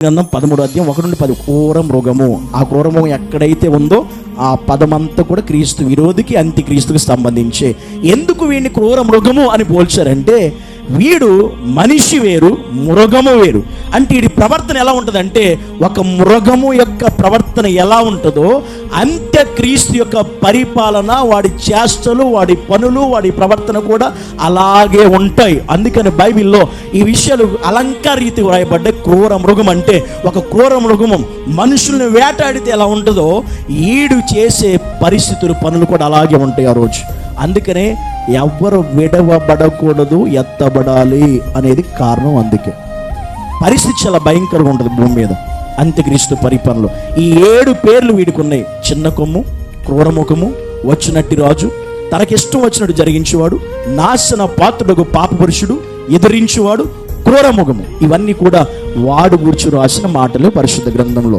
గ్రంథం 13వ అధ్యాయం 1-10 క్రూర మృగము. ఆ క్రూర మృగం ఎక్కడైతే ఉందో ఆ పదమంతా కూడా క్రీస్తు విరోధికి, అంత్య క్రీస్తుకి సంబంధించే. ఎందుకు వీడిని క్రూర మృగము అని పోల్చారంటే, వీడు మనిషి వేరు, మృగము వేరు. అంటే వీడి ప్రవర్తన ఎలా ఉంటుందంటే, ఒక మృగము యొక్క ప్రవర్తన ఎలా ఉంటుందో అంత్య క్రీస్తు యొక్క పరిపాలన, వాడి చేష్టలు, వాడి పనులు, వాడి ప్రవర్తన కూడా అలాగే ఉంటాయి. అందుకని బైబిల్లో ఈ విషయాలు అలంకార రీతి వ్రాయబడ్డాయి. క్రూర మృగం అంటే ఒక క్రూర మృగము మనుషుల్ని వేటాడితే ఎలా ఉంటుందో ఈడు చేసే పరిస్థితులు, పనులు కూడా అలాగే ఉంటాయి ఆ రోజు. అందుకనే ఎవ్వరు విడవబడకూడదు, ఎత్తబడాలి అనేది కారణం. అందుకే పరిస్థితి చాలా భయంకరంగా ఉంటుంది భూమి మీద అంత్యక్రీస్తు పరిపాలనలో. ఈ 7 పేర్లు వీడికి ఉన్నాయి: చిన్న కొమ్ము, క్రూరముఖము, వచ్చినట్టి రాజు, తనకిష్టం వచ్చినట్టు జరిగించేవాడు, నాశన పాత్రుడు, పాపపురుషుడు, ఎదిరించువాడు, క్రూరముఖము. ఇవన్నీ కూడా వాడు గూర్చి రాసిన మాటలు పరిశుద్ధ గ్రంథంలో.